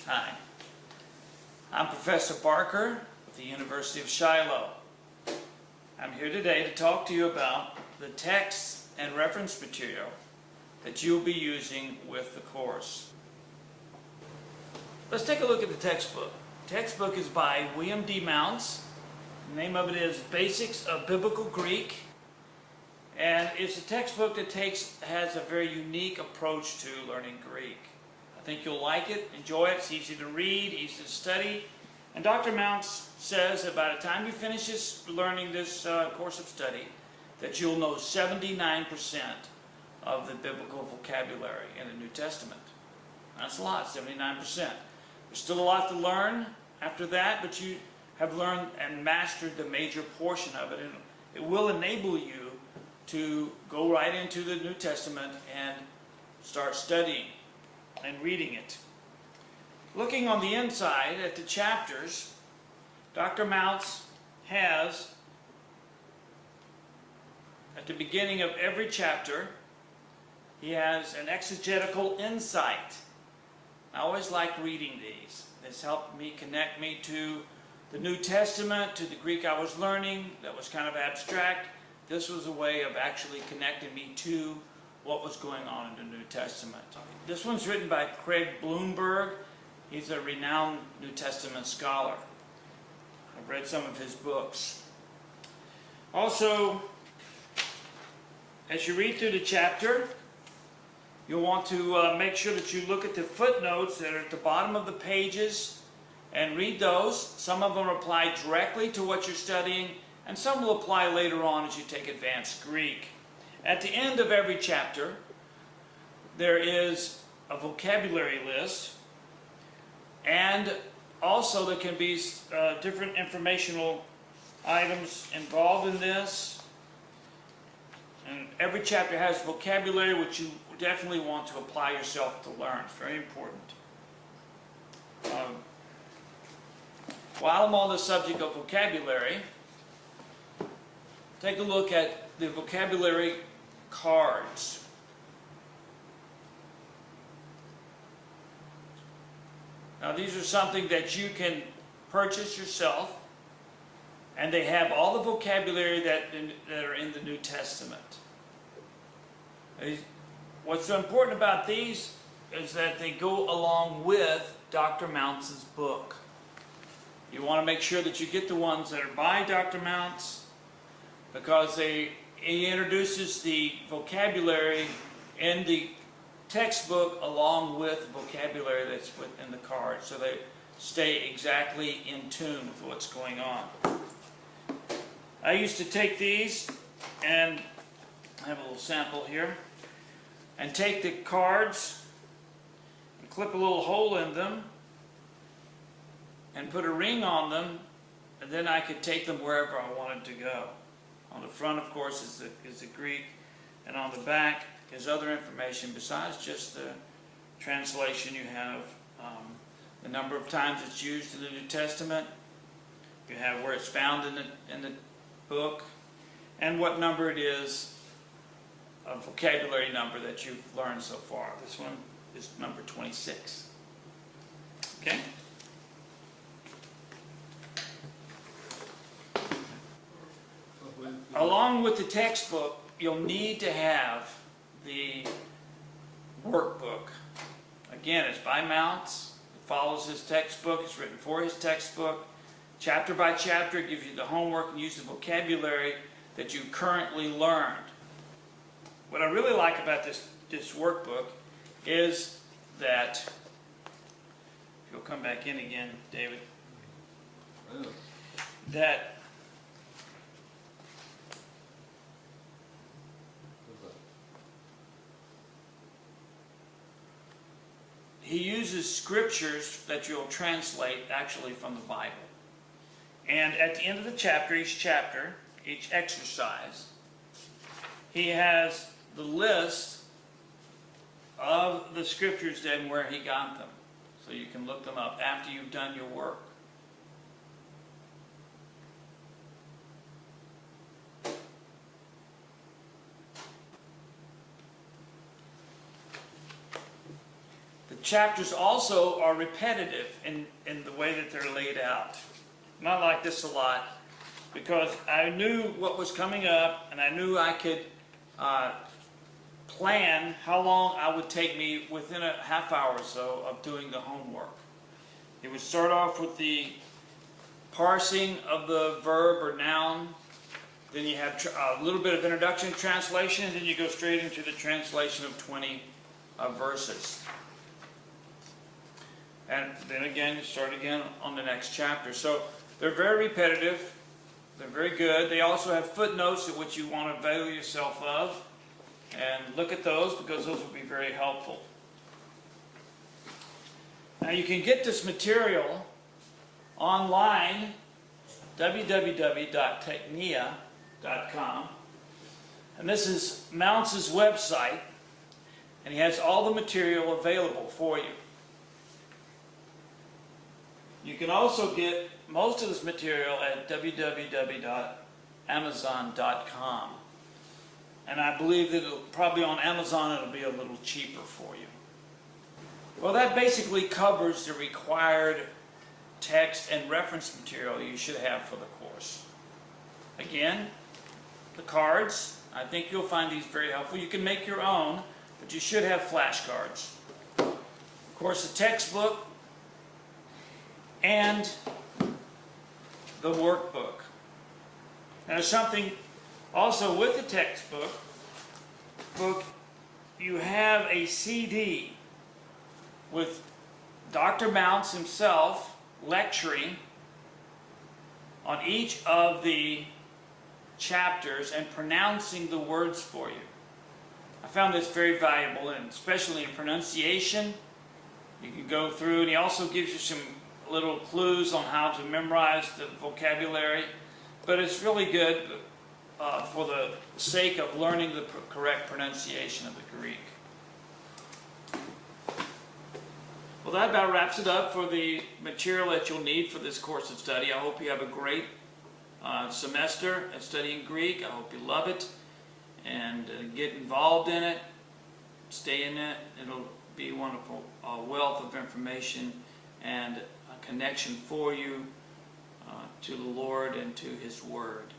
Hi, I'm Professor Barker with the University of Shiloh. I'm here today to talk to you about the text and reference material that you'll be using with the course. Let's take a look at the textbook. The textbook is by William D. Mounts. The name of it is Basics of Biblical Greek. And it's a textbook that has a very unique approach to learning Greek. I think you'll like it, enjoy it. It's easy to read, easy to study. And Dr. Mounts says that by the time you finish learning this course of study, that you'll know 79% of the biblical vocabulary in the New Testament. That's a lot, 79%. There's still a lot to learn after that, but you have learned and mastered the major portion of it. And it will enable you to go right into the New Testament and start studying and reading it. Looking on the inside at the chapters, Dr. Mounts has, at the beginning of every chapter, he has an exegetical insight. I always like reading these. This helped me connect me to the New Testament, to the Greek I was learning that was kind of abstract. This was a way of actually connecting me to what was going on in the New Testament. This one's written by Craig Blomberg. He's a renowned New Testament scholar. I've read some of his books. Also, as you read through the chapter, you'll want to make sure that you look at the footnotes that are at the bottom of the pages and read those. Some of them apply directly to what you're studying, and some will apply later on as you take advanced Greek. At the end of every chapter, there is a vocabulary list, and also there can be different informational items involved in this. And every chapter has vocabulary which you definitely want to apply yourself to learn. It's very important. While I'm on the subject of vocabulary, take a look at the vocabulary cards. Now these are something that you can purchase yourself, and they have all the vocabulary that are in the New Testament. What's so important about these is that they go along with Dr. Mounts' book. You want to make sure that you get the ones that are by Dr. Mounts, because he introduces the vocabulary in the textbook along with the vocabulary that's within the card, so they stay exactly in tune with what's going on. I used to take these, and I have a little sample here, and take the cards and clip a little hole in them and put a ring on them, and then I could take them wherever I wanted to go. On the front, of course, is the Greek, and on the back is other information besides just the translation. You have the number of times it's used in the New Testament. You have where it's found in the book, and what number it is, a vocabulary number that you've learned so far. This one is number 26. Okay? Along with the textbook, you'll need to have the workbook. Again, it's by Mounts. It follows his textbook. It's written for his textbook. Chapter by chapter, it gives you the homework and use the vocabulary that you currently learned. What I really like about this workbook is that, if you'll come back in again, David, that he uses scriptures that you'll translate actually from the Bible. And at the end of the chapter, each exercise, he has the list of the scriptures and where he got them. So you can look them up after you've done your work. chapters also are repetitive in the way that they're laid out. And I like this a lot because I knew what was coming up, and I knew I could plan how long it would take me within a half hour or so of doing the homework. It would start off with the parsing of the verb or noun. Then you have a little bit of introduction and translation, and then you go straight into the translation of 20 verses. And then again, you start again on the next chapter. So they're very repetitive. They're very good. They also have footnotes at which you want to avail yourself of. And look at those, because those will be very helpful. Now you can get this material online, www.technia.com. And this is Mounce's website, and he has all the material available for you. You can also get most of this material at www.amazon.com. And I believe that probably on Amazon it'll be a little cheaper for you. Well, that basically covers the required text and reference material you should have for the course. Again, the cards, I think you'll find these very helpful. You can make your own, but you should have flashcards. Of course, the textbook and the workbook. Now, there's something also with the textbook. You have a CD with Dr. Mounce himself lecturing on each of the chapters and pronouncing the words for you. I found this very valuable, and especially in pronunciation. You can go through, and he also gives you some little clues on how to memorize the vocabulary. But it's really good for the sake of learning the correct pronunciation of the Greek. Well, that about wraps it up for the material that you'll need for this course of study. I hope you have a great semester of studying Greek. I hope you love it and get involved in it, stay in it. It'll be a wonderful wealth of information and a connection for you to the Lord and to His Word.